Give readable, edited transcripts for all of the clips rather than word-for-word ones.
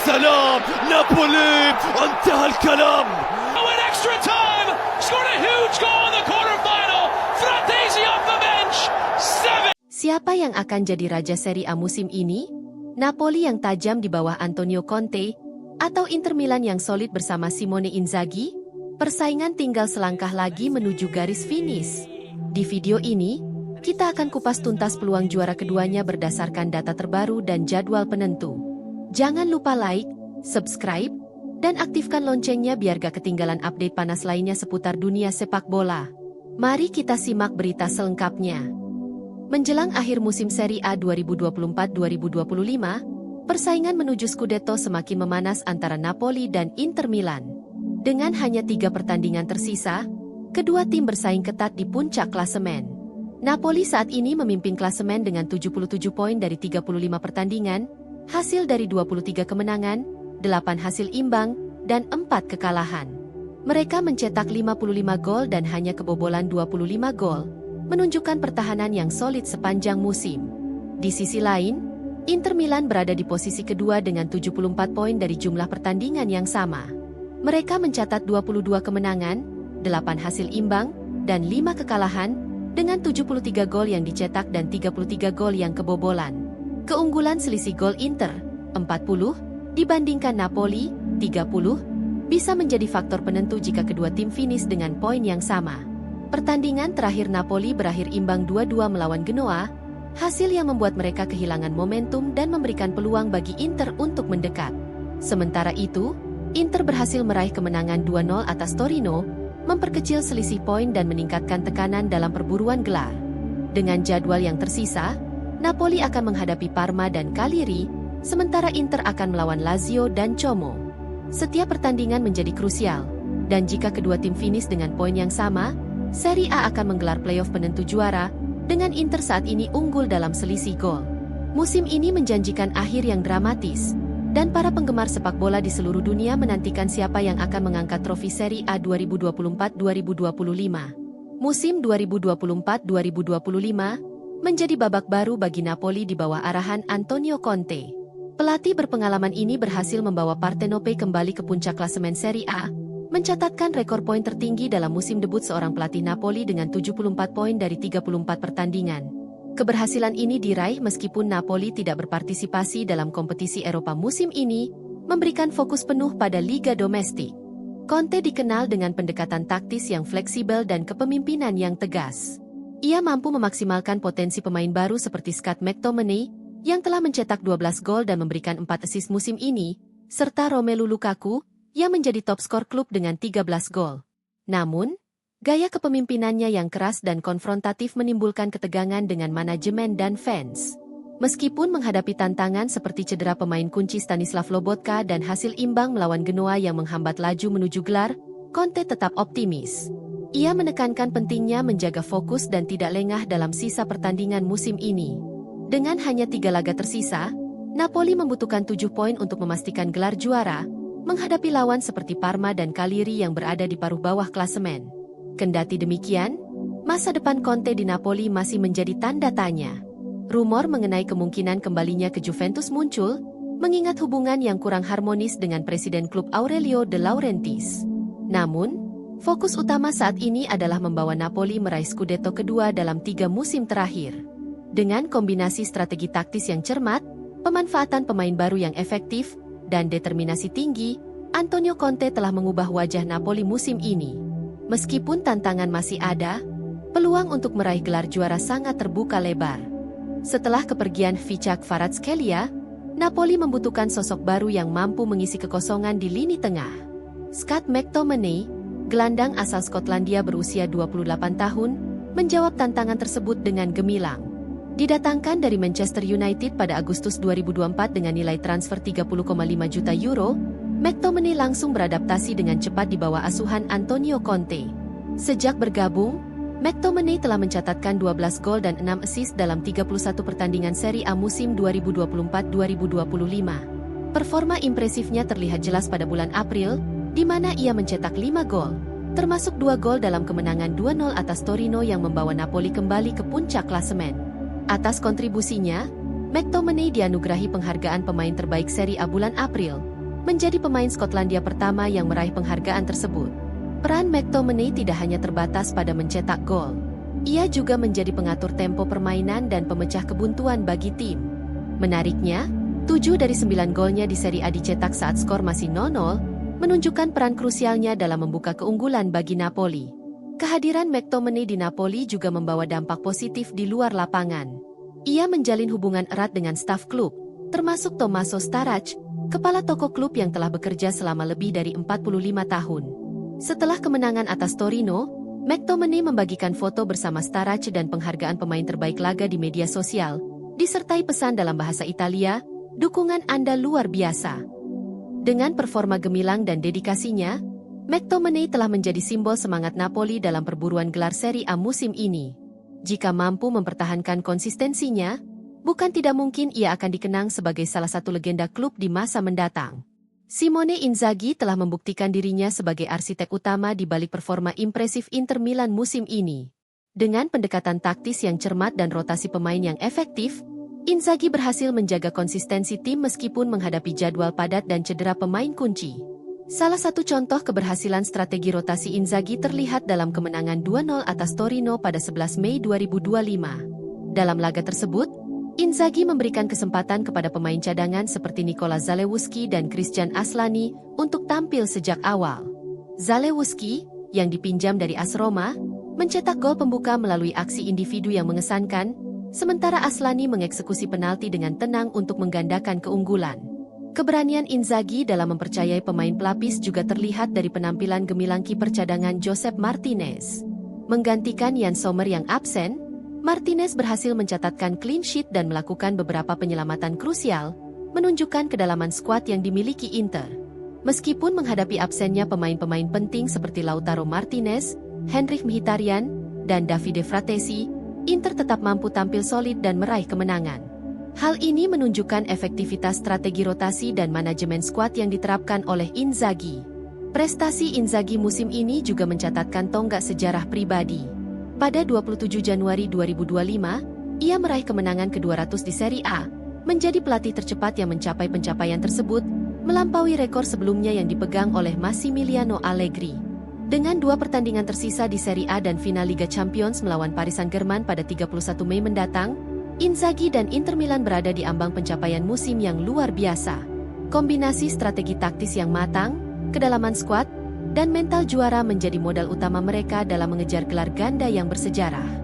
سلام نابولي انتهى الكلام. In extra time, scored a huge goal in the quarterfinal. Fratesi off the bench. 7. Siapa yang akan jadi raja Serie A musim ini? Napoli yang tajam di bawah Antonio Conte atau Inter Milan yang solid bersama Simone Inzaghi? Persaingan tinggal selangkah lagi menuju garis finish. Di video ini, kita akan kupas tuntas peluang juara keduanya berdasarkan data terbaru dan jadwal penentu. Jangan lupa like, subscribe, dan aktifkan loncengnya biar gak ketinggalan update panas lainnya seputar dunia sepak bola. Mari kita simak berita selengkapnya. Menjelang akhir musim Serie A 2024-2025, persaingan menuju Scudetto semakin memanas antara Napoli dan Inter Milan. Dengan hanya 3 pertandingan tersisa, kedua tim bersaing ketat di puncak klasemen. Napoli saat ini memimpin klasemen dengan 77 poin dari 35 pertandingan, hasil dari 23 kemenangan, 8 hasil imbang, dan 4 kekalahan. Mereka mencetak 55 gol dan hanya kebobolan 25 gol, menunjukkan pertahanan yang solid sepanjang musim. Di sisi lain, Inter Milan berada di posisi kedua dengan 74 poin dari jumlah pertandingan yang sama. Mereka mencatat 22 kemenangan, 8 hasil imbang, dan 5 kekalahan, dengan 73 gol yang dicetak dan 33 gol yang kebobolan. Keunggulan selisih gol Inter, 40, dibandingkan Napoli, 30, bisa menjadi faktor penentu jika kedua tim finish dengan poin yang sama. Pertandingan terakhir Napoli berakhir imbang 2-2 melawan Genoa, hasil yang membuat mereka kehilangan momentum dan memberikan peluang bagi Inter untuk mendekat. Sementara itu, Inter berhasil meraih kemenangan 2-0 atas Torino, memperkecil selisih poin dan meningkatkan tekanan dalam perburuan gelar. Dengan jadwal yang tersisa, Napoli akan menghadapi Parma dan Cagliari, sementara Inter akan melawan Lazio dan Como. Setiap pertandingan menjadi krusial, dan jika kedua tim finish dengan poin yang sama, Serie A akan menggelar playoff penentu juara, dengan Inter saat ini unggul dalam selisih gol. Musim ini menjanjikan akhir yang dramatis, dan para penggemar sepak bola di seluruh dunia menantikan siapa yang akan mengangkat trofi Serie A 2024-2025. Musim 2024-2025 menjadi babak baru bagi Napoli di bawah arahan Antonio Conte. Pelatih berpengalaman ini berhasil membawa Partenope kembali ke puncak klasemen Serie A, mencatatkan rekor poin tertinggi dalam musim debut seorang pelatih Napoli dengan 74 poin dari 34 pertandingan. Keberhasilan ini diraih meskipun Napoli tidak berpartisipasi dalam kompetisi Eropa musim ini, memberikan fokus penuh pada liga domestik. Conte dikenal dengan pendekatan taktis yang fleksibel dan kepemimpinan yang tegas. Ia mampu memaksimalkan potensi pemain baru seperti Scott McTominay, yang telah mencetak 12 gol dan memberikan 4 assist musim ini, serta Romelu Lukaku, yang menjadi top skor klub dengan 13 gol. Namun, gaya kepemimpinannya yang keras dan konfrontatif menimbulkan ketegangan dengan manajemen dan fans. Meskipun menghadapi tantangan seperti cedera pemain kunci Stanislav Lobotka dan hasil imbang melawan Genoa yang menghambat laju menuju gelar, Conte tetap optimis. Ia menekankan pentingnya menjaga fokus dan tidak lengah dalam sisa pertandingan musim ini. Dengan hanya 3 laga tersisa, Napoli membutuhkan 7 poin untuk memastikan gelar juara, menghadapi lawan seperti Parma dan Cagliari yang berada di paruh bawah klasemen. Kendati demikian, masa depan Conte di Napoli masih menjadi tanda tanya. Rumor mengenai kemungkinan kembalinya ke Juventus muncul, mengingat hubungan yang kurang harmonis dengan presiden klub Aurelio De Laurentiis. Namun, fokus utama saat ini adalah membawa Napoli meraih Scudetto kedua dalam 3 musim terakhir. Dengan kombinasi strategi taktis yang cermat, pemanfaatan pemain baru yang efektif, dan determinasi tinggi, Antonio Conte telah mengubah wajah Napoli musim ini. Meskipun tantangan masih ada, peluang untuk meraih gelar juara sangat terbuka lebar. Setelah kepergian Vichak Kvaratskhelia, Napoli membutuhkan sosok baru yang mampu mengisi kekosongan di lini tengah. Scott McTominay, gelandang asal Skotlandia berusia 28 tahun, menjawab tantangan tersebut dengan gemilang. Didatangkan dari Manchester United pada Agustus 2024 dengan nilai transfer 30,5 juta euro, McTominay langsung beradaptasi dengan cepat di bawah asuhan Antonio Conte. Sejak bergabung, McTominay telah mencatatkan 12 gol dan 6 assist dalam 31 pertandingan Serie A musim 2024-2025. Performa impresifnya terlihat jelas pada bulan April, di mana ia mencetak 5 gol, termasuk 2 gol dalam kemenangan 2-0 atas Torino yang membawa Napoli kembali ke puncak klasemen. Atas kontribusinya, McTominay dianugerahi penghargaan pemain terbaik Serie A bulan April, menjadi pemain Skotlandia pertama yang meraih penghargaan tersebut. Peran McTominay tidak hanya terbatas pada mencetak gol. Ia juga menjadi pengatur tempo permainan dan pemecah kebuntuan bagi tim. Menariknya, 7 dari 9 golnya di Serie A dicetak saat skor masih 0-0, menunjukkan peran krusialnya dalam membuka keunggulan bagi Napoli. Kehadiran McTominay di Napoli juga membawa dampak positif di luar lapangan. Ia menjalin hubungan erat dengan staf klub, termasuk Tommaso Starac, kepala toko klub yang telah bekerja selama lebih dari 45 tahun. Setelah kemenangan atas Torino, McTominay membagikan foto bersama Starac dan penghargaan pemain terbaik laga di media sosial, disertai pesan dalam bahasa Italia, "Dukungan Anda luar biasa." Dengan performa gemilang dan dedikasinya, McTominay telah menjadi simbol semangat Napoli dalam perburuan gelar Serie A musim ini. Jika mampu mempertahankan konsistensinya, bukan tidak mungkin ia akan dikenang sebagai salah satu legenda klub di masa mendatang. Simone Inzaghi telah membuktikan dirinya sebagai arsitek utama di balik performa impresif Inter Milan musim ini. Dengan pendekatan taktis yang cermat dan rotasi pemain yang efektif, Inzaghi berhasil menjaga konsistensi tim meskipun menghadapi jadwal padat dan cedera pemain kunci. Salah satu contoh keberhasilan strategi rotasi Inzaghi terlihat dalam kemenangan 2-0 atas Torino pada 11 Mei 2025. Dalam laga tersebut, Inzaghi memberikan kesempatan kepada pemain cadangan seperti Nikola Zalewski dan Christian Aslani untuk tampil sejak awal. Zalewski, yang dipinjam dari AS Roma, mencetak gol pembuka melalui aksi individu yang mengesankan, sementara Aslani mengeksekusi penalti dengan tenang untuk menggandakan keunggulan. Keberanian Inzaghi dalam mempercayai pemain pelapis juga terlihat dari penampilan gemilang kiper cadangan Josep Martinez. Menggantikan Jan Sommer yang absen, Martinez berhasil mencatatkan clean sheet dan melakukan beberapa penyelamatan krusial, menunjukkan kedalaman skuad yang dimiliki Inter. Meskipun menghadapi absennya pemain-pemain penting seperti Lautaro Martinez, Henrikh Mkhitaryan, dan Davide Fratesi, Inter tetap mampu tampil solid dan meraih kemenangan. Hal ini menunjukkan efektivitas strategi rotasi dan manajemen skuad yang diterapkan oleh Inzaghi. Prestasi Inzaghi musim ini juga mencatatkan tonggak sejarah pribadi. Pada 27 Januari 2025, ia meraih kemenangan ke-200 di Serie A, menjadi pelatih tercepat yang mencapai pencapaian tersebut, melampaui rekor sebelumnya yang dipegang oleh Massimiliano Allegri. Dengan 2 pertandingan tersisa di Serie A dan final Liga Champions melawan Paris Saint-Germain pada 31 Mei mendatang, Inzaghi dan Inter Milan berada di ambang pencapaian musim yang luar biasa. Kombinasi strategi taktis yang matang, kedalaman skuad, dan mental juara menjadi modal utama mereka dalam mengejar gelar ganda yang bersejarah.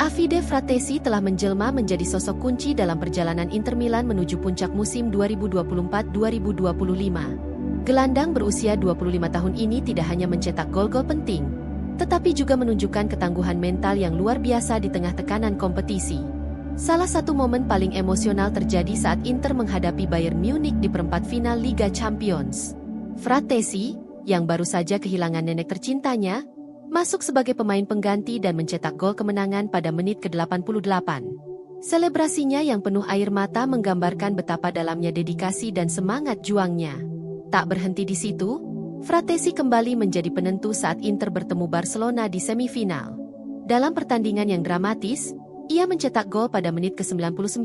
Davide Fratesi telah menjelma menjadi sosok kunci dalam perjalanan Inter Milan menuju puncak musim 2024-2025. Gelandang berusia 25 tahun ini tidak hanya mencetak gol-gol penting, tetapi juga menunjukkan ketangguhan mental yang luar biasa di tengah tekanan kompetisi. Salah satu momen paling emosional terjadi saat Inter menghadapi Bayern Munich di perempat final Liga Champions. Fratesi, yang baru saja kehilangan nenek tercintanya, masuk sebagai pemain pengganti dan mencetak gol kemenangan pada menit ke-88. Selebrasinya yang penuh air mata menggambarkan betapa dalamnya dedikasi dan semangat juangnya. Tak berhenti di situ, Fratesi kembali menjadi penentu saat Inter bertemu Barcelona di semifinal. Dalam pertandingan yang dramatis, ia mencetak gol pada menit ke-99,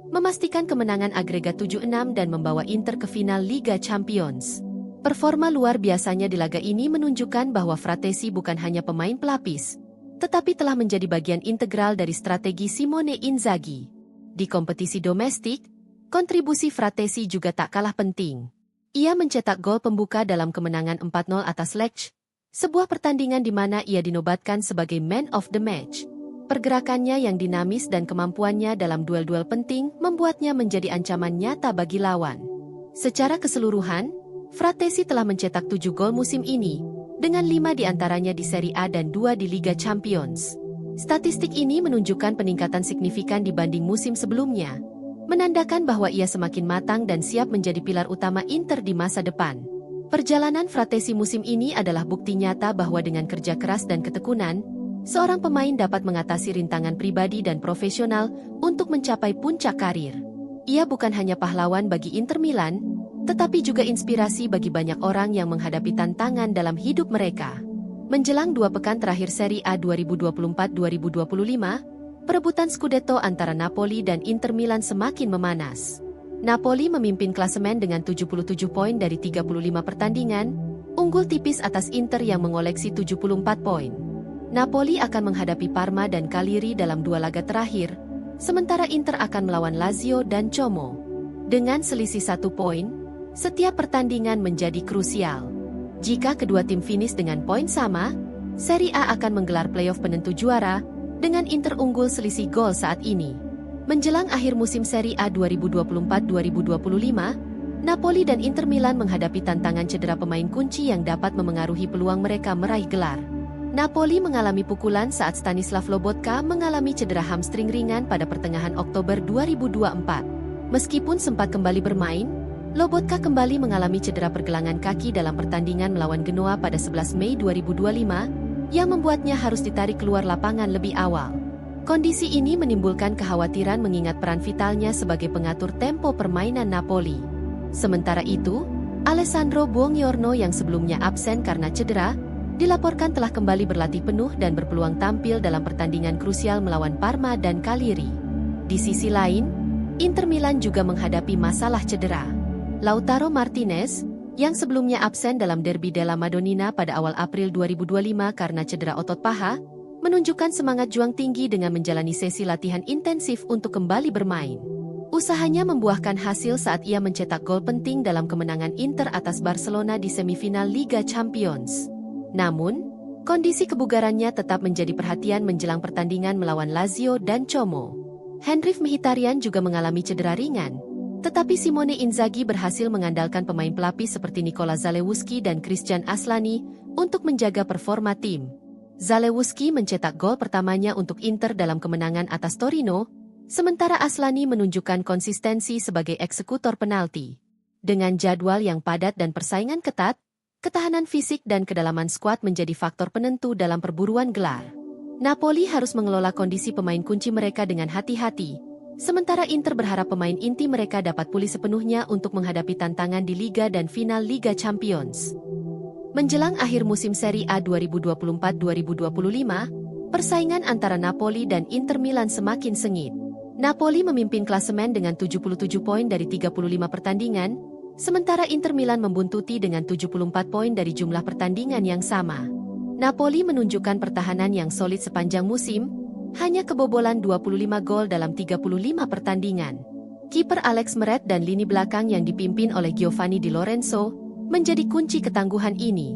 memastikan kemenangan agregat 7-6 dan membawa Inter ke final Liga Champions. Performa luar biasanya di laga ini menunjukkan bahwa Fratesi bukan hanya pemain pelapis, tetapi telah menjadi bagian integral dari strategi Simone Inzaghi. Di kompetisi domestik, kontribusi Fratesi juga tak kalah penting. Ia mencetak gol pembuka dalam kemenangan 4-0 atas Lecce, sebuah pertandingan di mana ia dinobatkan sebagai man of the match. Pergerakannya yang dinamis dan kemampuannya dalam duel-duel penting membuatnya menjadi ancaman nyata bagi lawan. Secara keseluruhan, Fratesi telah mencetak 7 gol musim ini, dengan 5 diantaranya di Serie A dan 2 di Liga Champions. Statistik ini menunjukkan peningkatan signifikan dibanding musim sebelumnya, menandakan bahwa ia semakin matang dan siap menjadi pilar utama Inter di masa depan. Perjalanan Fratesi musim ini adalah bukti nyata bahwa dengan kerja keras dan ketekunan, seorang pemain dapat mengatasi rintangan pribadi dan profesional untuk mencapai puncak karir. Ia bukan hanya pahlawan bagi Inter Milan, tetapi juga inspirasi bagi banyak orang yang menghadapi tantangan dalam hidup mereka. Menjelang 2 pekan terakhir Serie A 2024-2025, perebutan Scudetto antara Napoli dan Inter Milan semakin memanas. Napoli memimpin klasemen dengan 77 poin dari 35 pertandingan, unggul tipis atas Inter yang mengoleksi 74 poin. Napoli akan menghadapi Parma dan Cagliari dalam 2 laga terakhir, sementara Inter akan melawan Lazio dan Como. Dengan selisih 1 poin, setiap pertandingan menjadi krusial. Jika kedua tim finish dengan poin sama, Serie A akan menggelar playoff penentu juara, dengan Inter unggul selisih gol saat ini. Menjelang akhir musim Serie A 2024-2025, Napoli dan Inter Milan menghadapi tantangan cedera pemain kunci yang dapat memengaruhi peluang mereka meraih gelar. Napoli mengalami pukulan saat Stanislav Lobotka mengalami cedera hamstring ringan pada pertengahan Oktober 2024. Meskipun sempat kembali bermain, Lobotka kembali mengalami cedera pergelangan kaki dalam pertandingan melawan Genoa pada 11 Mei 2025, yang membuatnya harus ditarik keluar lapangan lebih awal. Kondisi ini menimbulkan kekhawatiran mengingat peran vitalnya sebagai pengatur tempo permainan Napoli. Sementara itu, Alessandro Buongiorno yang sebelumnya absen karena cedera, dilaporkan telah kembali berlatih penuh dan berpeluang tampil dalam pertandingan krusial melawan Parma dan Cagliari. Di sisi lain, Inter Milan juga menghadapi masalah cedera. Lautaro Martinez, yang sebelumnya absen dalam Derby della Madonnina pada awal April 2025 karena cedera otot paha, menunjukkan semangat juang tinggi dengan menjalani sesi latihan intensif untuk kembali bermain. Usahanya membuahkan hasil saat ia mencetak gol penting dalam kemenangan Inter atas Barcelona di semifinal Liga Champions. Namun, kondisi kebugarannya tetap menjadi perhatian menjelang pertandingan melawan Lazio dan Como. Henrikh Mkhitaryan juga mengalami cedera ringan, tetapi Simone Inzaghi berhasil mengandalkan pemain pelapis seperti Nikola Zalewski dan Christian Aslani untuk menjaga performa tim. Zalewski mencetak gol pertamanya untuk Inter dalam kemenangan atas Torino, sementara Aslani menunjukkan konsistensi sebagai eksekutor penalti. Dengan jadwal yang padat dan persaingan ketat, ketahanan fisik dan kedalaman skuad menjadi faktor penentu dalam perburuan gelar. Napoli harus mengelola kondisi pemain kunci mereka dengan hati-hati, sementara Inter berharap pemain inti mereka dapat pulih sepenuhnya untuk menghadapi tantangan di Liga dan final Liga Champions. Menjelang akhir musim Serie A 2024-2025, persaingan antara Napoli dan Inter Milan semakin sengit. Napoli memimpin klasemen dengan 77 poin dari 35 pertandingan, sementara Inter Milan membuntuti dengan 74 poin dari jumlah pertandingan yang sama. Napoli menunjukkan pertahanan yang solid sepanjang musim, hanya kebobolan 25 gol dalam 35 pertandingan. Kiper Alex Meret dan lini belakang yang dipimpin oleh Giovanni Di Lorenzo menjadi kunci ketangguhan ini.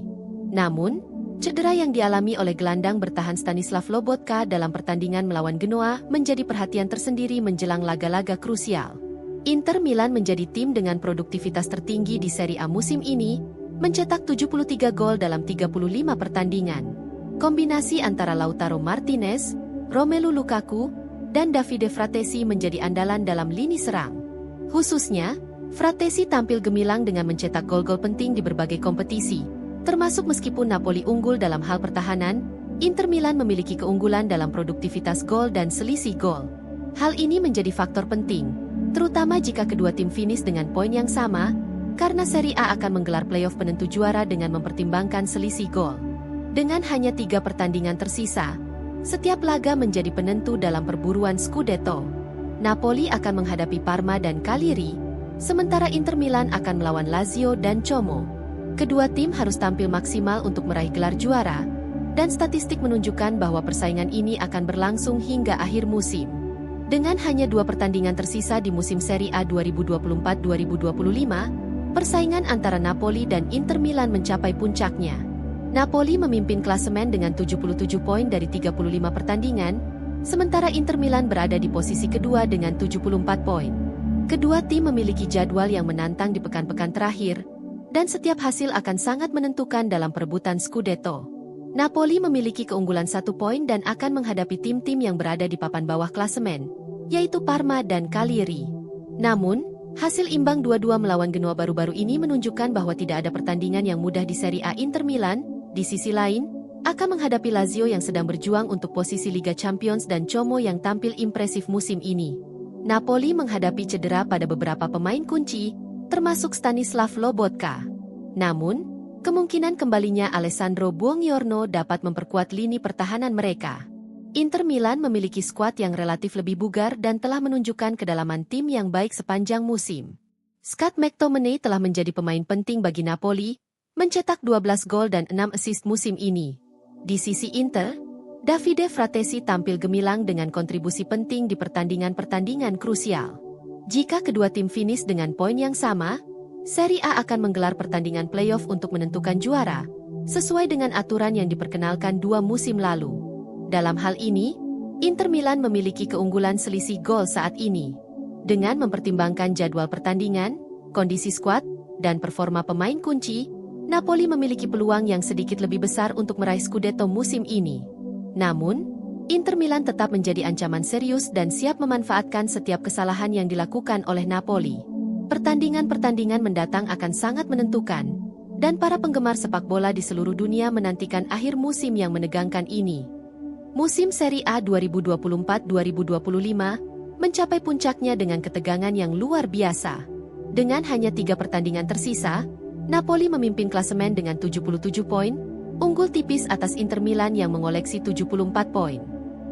Namun, cedera yang dialami oleh gelandang bertahan Stanislav Lobotka dalam pertandingan melawan Genoa menjadi perhatian tersendiri menjelang laga-laga krusial. Inter Milan menjadi tim dengan produktivitas tertinggi di Serie A musim ini, mencetak 73 gol dalam 35 pertandingan. Kombinasi antara Lautaro Martinez, Romelu Lukaku, dan Davide Fratesi menjadi andalan dalam lini serang. Khususnya, Fratesi tampil gemilang dengan mencetak gol-gol penting di berbagai kompetisi, termasuk meskipun Napoli unggul dalam hal pertahanan, Inter Milan memiliki keunggulan dalam produktivitas gol dan selisih gol. Hal ini menjadi faktor penting, terutama jika kedua tim finish dengan poin yang sama, karena Serie A akan menggelar playoff penentu juara dengan mempertimbangkan selisih gol. Dengan hanya 3 pertandingan tersisa, setiap laga menjadi penentu dalam perburuan Scudetto. Napoli akan menghadapi Parma dan Cagliari, sementara Inter Milan akan melawan Lazio dan Como. Kedua tim harus tampil maksimal untuk meraih gelar juara, dan statistik menunjukkan bahwa persaingan ini akan berlangsung hingga akhir musim. Dengan hanya 2 pertandingan tersisa di musim Serie A 2024-2025, persaingan antara Napoli dan Inter Milan mencapai puncaknya. Napoli memimpin klasemen dengan 77 poin dari 35 pertandingan, sementara Inter Milan berada di posisi kedua dengan 74 poin. Kedua tim memiliki jadwal yang menantang di pekan-pekan terakhir, dan setiap hasil akan sangat menentukan dalam perebutan Scudetto. Napoli memiliki keunggulan 1 poin dan akan menghadapi tim-tim yang berada di papan bawah klasemen, yaitu Parma dan Cagliari. Namun, hasil imbang 2-2 melawan Genoa baru-baru ini menunjukkan bahwa tidak ada pertandingan yang mudah di Serie A. Inter Milan, di sisi lain, akan menghadapi Lazio yang sedang berjuang untuk posisi Liga Champions dan Como yang tampil impresif musim ini. Napoli menghadapi cedera pada beberapa pemain kunci, termasuk Stanislav Lobotka. Namun, kemungkinan kembalinya Alessandro Buongiorno dapat memperkuat lini pertahanan mereka. Inter Milan memiliki skuad yang relatif lebih bugar dan telah menunjukkan kedalaman tim yang baik sepanjang musim. Scott McTominay telah menjadi pemain penting bagi Napoli, mencetak 12 gol dan 6 assist musim ini. Di sisi Inter, Davide Fratesi tampil gemilang dengan kontribusi penting di pertandingan-pertandingan krusial. Jika kedua tim finish dengan poin yang sama, Serie A akan menggelar pertandingan playoff untuk menentukan juara, sesuai dengan aturan yang diperkenalkan 2 musim lalu. Dalam hal ini, Inter Milan memiliki keunggulan selisih gol saat ini. Dengan mempertimbangkan jadwal pertandingan, kondisi skuad, dan performa pemain kunci, Napoli memiliki peluang yang sedikit lebih besar untuk meraih Scudetto musim ini. Namun, Inter Milan tetap menjadi ancaman serius dan siap memanfaatkan setiap kesalahan yang dilakukan oleh Napoli. Pertandingan-pertandingan mendatang akan sangat menentukan, dan para penggemar sepak bola di seluruh dunia menantikan akhir musim yang menegangkan ini. Musim Serie A 2024-2025 mencapai puncaknya dengan ketegangan yang luar biasa. Dengan hanya 3 pertandingan tersisa, Napoli memimpin klasemen dengan 77 poin, unggul tipis atas Inter Milan yang mengoleksi 74 poin.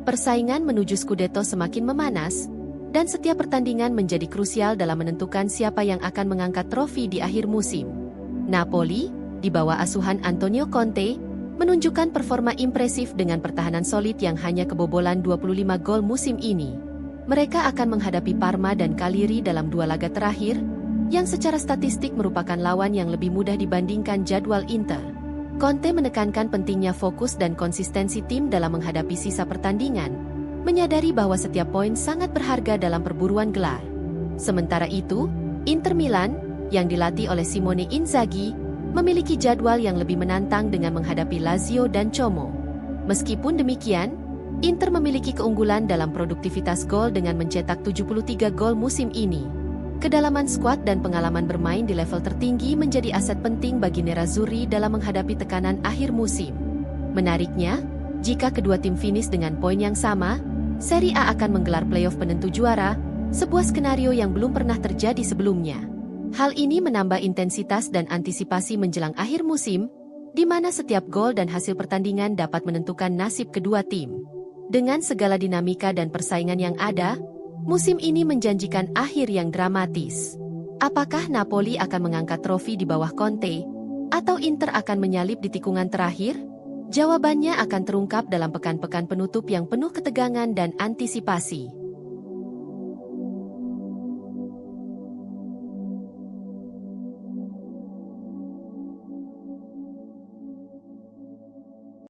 Persaingan menuju Scudetto semakin memanas, dan setiap pertandingan menjadi krusial dalam menentukan siapa yang akan mengangkat trofi di akhir musim. Napoli, di bawah asuhan Antonio Conte, menunjukkan performa impresif dengan pertahanan solid yang hanya kebobolan 25 gol musim ini. Mereka akan menghadapi Parma dan Cagliari dalam 2 laga terakhir, yang secara statistik merupakan lawan yang lebih mudah dibandingkan jadwal Inter. Conte menekankan pentingnya fokus dan konsistensi tim dalam menghadapi sisa pertandingan, menyadari bahwa setiap poin sangat berharga dalam perburuan gelar. Sementara itu, Inter Milan, yang dilatih oleh Simone Inzaghi, memiliki jadwal yang lebih menantang dengan menghadapi Lazio dan Como. Meskipun demikian, Inter memiliki keunggulan dalam produktivitas gol dengan mencetak 73 gol musim ini. Kedalaman skuad dan pengalaman bermain di level tertinggi menjadi aset penting bagi Nerazzurri dalam menghadapi tekanan akhir musim. Menariknya, jika kedua tim finish dengan poin yang sama, Serie A akan menggelar playoff penentu juara, sebuah skenario yang belum pernah terjadi sebelumnya. Hal ini menambah intensitas dan antisipasi menjelang akhir musim, di mana setiap gol dan hasil pertandingan dapat menentukan nasib kedua tim. Dengan segala dinamika dan persaingan yang ada, musim ini menjanjikan akhir yang dramatis. Apakah Napoli akan mengangkat trofi di bawah Conte, atau Inter akan menyalip di tikungan terakhir? Jawabannya akan terungkap dalam pekan-pekan penutup yang penuh ketegangan dan antisipasi.